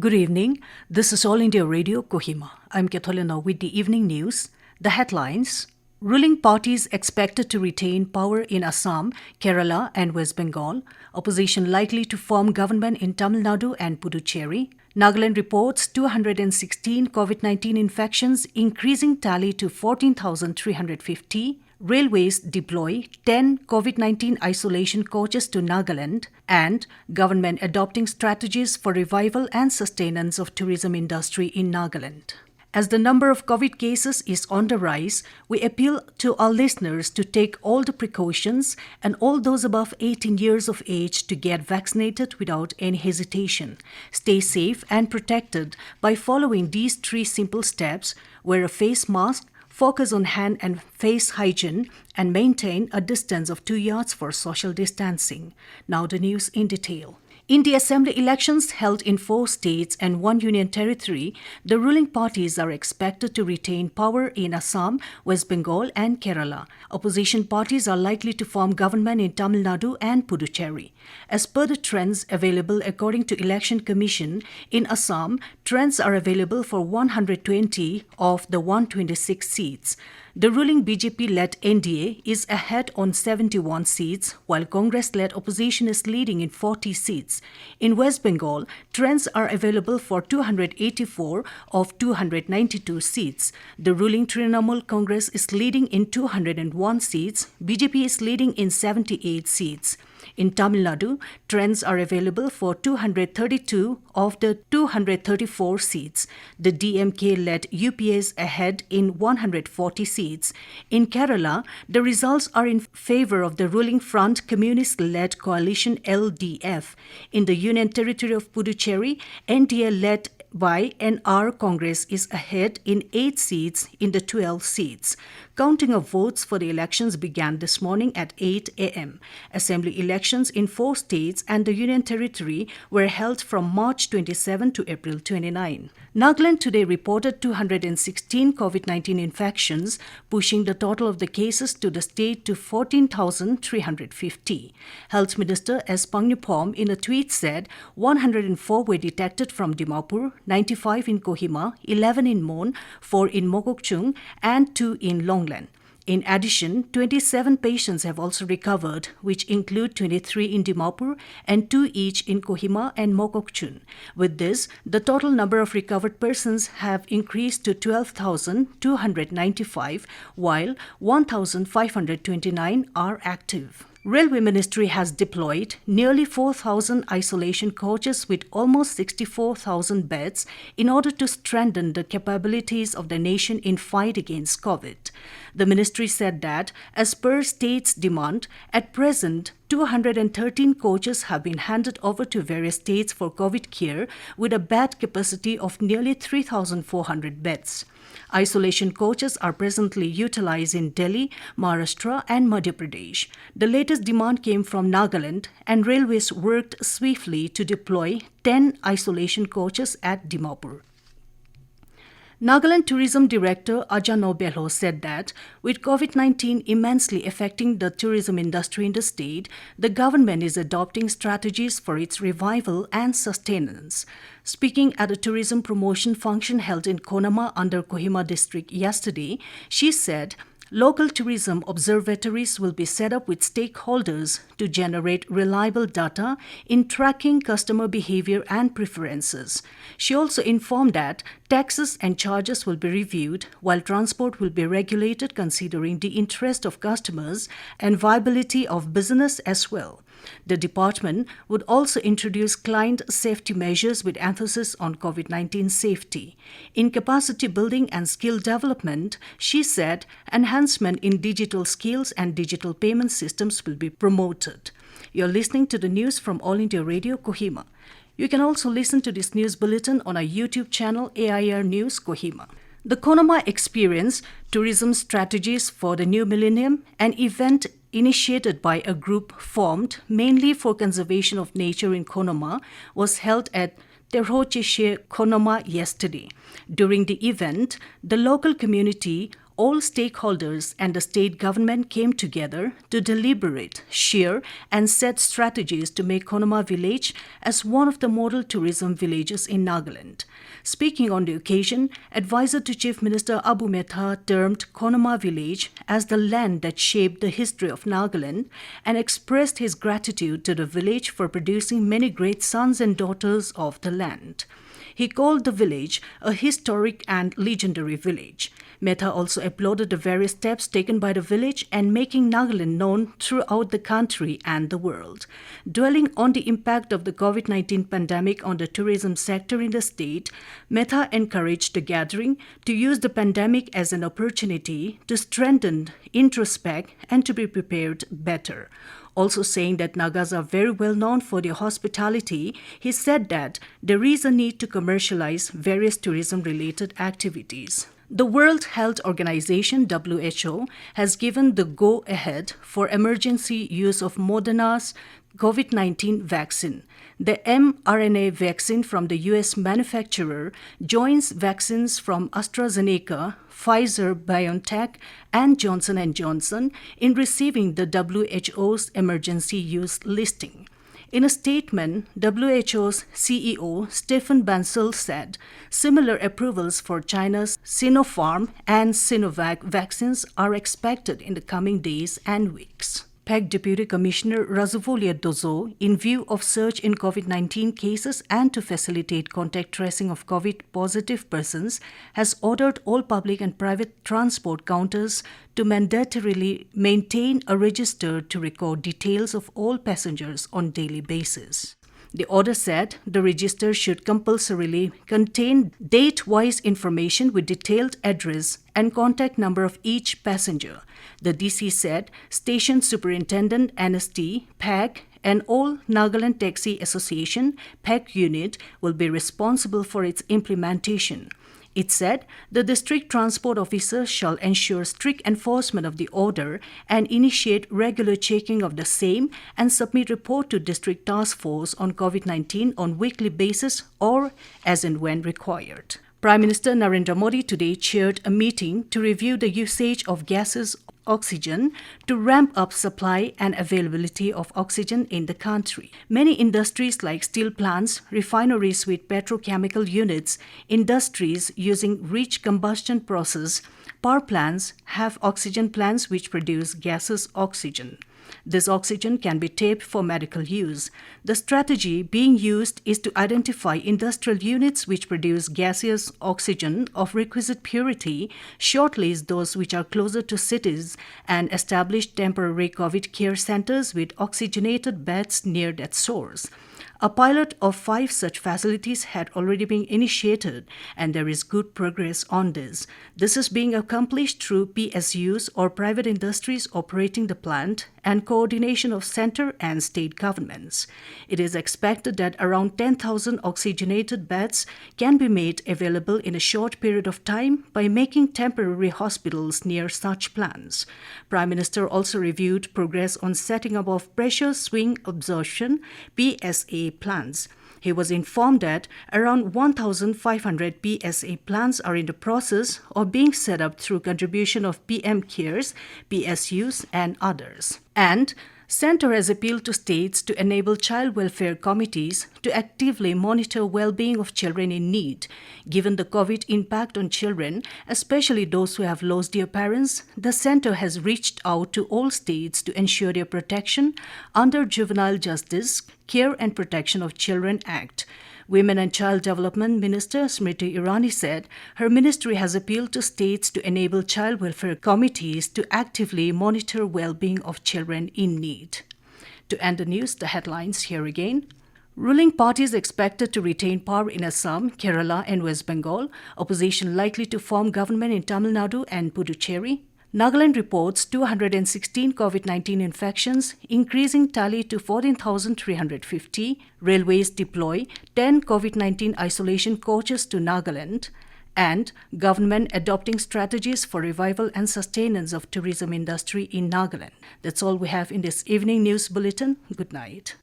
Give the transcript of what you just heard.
Good evening. This is All India Radio, Kohima. I'm Katholina with the evening news. The headlines: ruling parties expected to retain power in Assam, Kerala and West Bengal. Opposition likely to form government in Tamil Nadu and Puducherry. Nagaland reports 216 COVID-19 infections, increasing tally to 14,350. Railways deploy 10 COVID-19 isolation coaches to Nagaland, and government adopting strategies for revival and sustenance of tourism industry in Nagaland. As the number of COVID cases is on the rise, we appeal to our listeners to take all the precautions and all those above 18 years of age to get vaccinated without any hesitation. Stay safe and protected by following these 3 simple steps: wear a face mask, focus on hand and face hygiene, and maintain a distance of 2 yards for social distancing. Now the news in detail. In the assembly elections held in 4 states and 1 union territory, the ruling parties are expected to retain power in Assam, West Bengal and Kerala. Opposition parties are likely to form government in Tamil Nadu and Puducherry. As per the trends available according to Election Commission, in Assam, trends are available for 120 of the 126 seats. The ruling BJP-led NDA is ahead on 71 seats, while Congress-led opposition is leading in 40 seats. In West Bengal, trends are available for 284 of 292 seats. The ruling Trinamool Congress is leading in 201 seats. BJP is leading in 78 seats. In Tamil Nadu, trends are available for 232 of the 234 seats. The DMK-led UPA is ahead in 140 seats. In Kerala, the results are in favor of the ruling Front Communist-led coalition LDF. In the Union Territory of Puducherry, NDA-led by NR Congress is ahead in 8 seats in the 12 seats. Counting of votes for the elections began this morning at 8 a.m. Assembly elections in 4 states and the Union Territory were held from March 27 to April 29. Nagaland today reported 216 COVID-19 infections, pushing the total of the cases to the state to 14,350. Health Minister S. Pangnupom in a tweet said 104 were detected from Dimapur, 95 in Kohima, 11 in Mon, 4 in Mokokchung and 2 in Longland. In addition, 27 patients have also recovered, which include 23 in Dimapur and 2 each in Kohima and Mokokchung. With this, the total number of recovered persons have increased to 12,295, while 1,529 are active. Railway Ministry has deployed nearly 4,000 isolation coaches with almost 64,000 beds in order to strengthen the capabilities of the nation in fight against COVID. The ministry said that, as per state's demand, at present, 213 coaches have been handed over to various states for COVID care with a bed capacity of nearly 3,400 beds. Isolation coaches are presently utilized in Delhi, Maharashtra and Madhya Pradesh. The latest demand came from Nagaland, and railways worked swiftly to deploy 10 isolation coaches at Dimapur. Nagaland Tourism Director Ajano Belho said that with COVID-19 immensely affecting the tourism industry in the state, the government is adopting strategies for its revival and sustenance. Speaking at a tourism promotion function held in Konama under Kohima district yesterday, she said local tourism observatories will be set up with stakeholders to generate reliable data in tracking customer behavior and preferences. She also informed that taxes and charges will be reviewed, while transport will be regulated considering the interest of customers and viability of business as well. The department would also introduce client safety measures with emphasis on COVID-19 safety. In capacity building and skill development, she said enhancement in digital skills and digital payment systems will be promoted. You're listening to the news from All India Radio, Kohima. You can also listen to this news bulletin on our YouTube channel AIR News Kohima. The Konama Experience Tourism Strategies for the New Millennium, an event initiated by a group formed mainly for conservation of nature in Konama, was held at Terhocheshe, Konama yesterday. During the event, the local community all stakeholders and the state government came together to deliberate, share, and set strategies to make Konoma village as one of the model tourism villages in Nagaland. Speaking on the occasion, advisor to Chief Minister Abu Metha termed Konoma village as the land that shaped the history of Nagaland and expressed his gratitude to the village for producing many great sons and daughters of the land. He called the village a historic and legendary village. Metha also applauded the various steps taken by the village and making Nagaland known throughout the country and the world. Dwelling on the impact of the COVID-19 pandemic on the tourism sector in the state, Metha encouraged the gathering to use the pandemic as an opportunity to strengthen, introspect, and to be prepared better. Also saying that Nagas are very well known for their hospitality, he said that there is a need to commercialize various tourism-related activities. The World Health Organization (WHO) has given the go-ahead for emergency use of Moderna's COVID-19 vaccine. The mRNA vaccine from the US manufacturer joins vaccines from AstraZeneca, Pfizer-BioNTech, and Johnson & Johnson in receiving the WHO's emergency use listing. In a statement, WHO's CEO Stephen Bancel said similar approvals for China's Sinopharm and Sinovac vaccines are expected in the coming days and weeks. PEC Deputy Commissioner Razuvolia Dozo, in view of surge in COVID-19 cases and to facilitate contact tracing of COVID-positive persons, has ordered all public and private transport counters to mandatorily maintain a register to record details of all passengers on daily basis. The order said the register should compulsorily contain date-wise information with detailed address and contact number of each passenger. The DC said Station Superintendent NST, PEC, and all Nagaland Taxi Association, PEC unit will be responsible for its implementation. It said the district transport officer shall ensure strict enforcement of the order and initiate regular checking of the same and submit report to District Task Force on COVID-19 on weekly basis or as and when required. Prime Minister Narendra Modi today chaired a meeting to review the usage of gaseous oxygen to ramp up supply and availability of oxygen in the country. Many industries like steel plants, refineries with petrochemical units, industries using rich combustion process, power plants have oxygen plants which produce gaseous oxygen. This oxygen can be tapped for medical use. The strategy being used is to identify industrial units which produce gaseous oxygen of requisite purity, shortlist those which are closer to cities, and establish temporary COVID care centers with oxygenated beds near that source. A pilot of 5 such facilities had already been initiated, and there is good progress on this. This is being accomplished through PSUs or private industries operating the plant and coordination of center and state governments. It is expected that around 10,000 oxygenated beds can be made available in a short period of time by making temporary hospitals near such plants. Prime Minister also reviewed progress on setting up of pressure swing absorption (PSA) plants. He was informed that around 1,500 PSA plants are in the process of being set up through contribution of PM CARES, PSUs, and others. And Centre has appealed to states to enable child welfare committees to actively monitor well-being of children in need. Given the COVID impact on children, especially those who have lost their parents, the Centre has reached out to all states to ensure their protection under Juvenile Justice, Care and Protection of Children Act. Women and Child Development Minister Smriti Irani said her ministry has appealed to states to enable child welfare committees to actively monitor well-being of children in need. To end the news, the headlines here again. Ruling parties expected to retain power in Assam, Kerala and West Bengal. Opposition likely to form government in Tamil Nadu and Puducherry. Nagaland reports 216 COVID-19 infections, increasing tally to 14,350. Railways deploy 10 COVID-19 isolation coaches to Nagaland. And government adopting strategies for revival and sustenance of tourism industry in Nagaland. That's all we have in this evening news bulletin. Good night.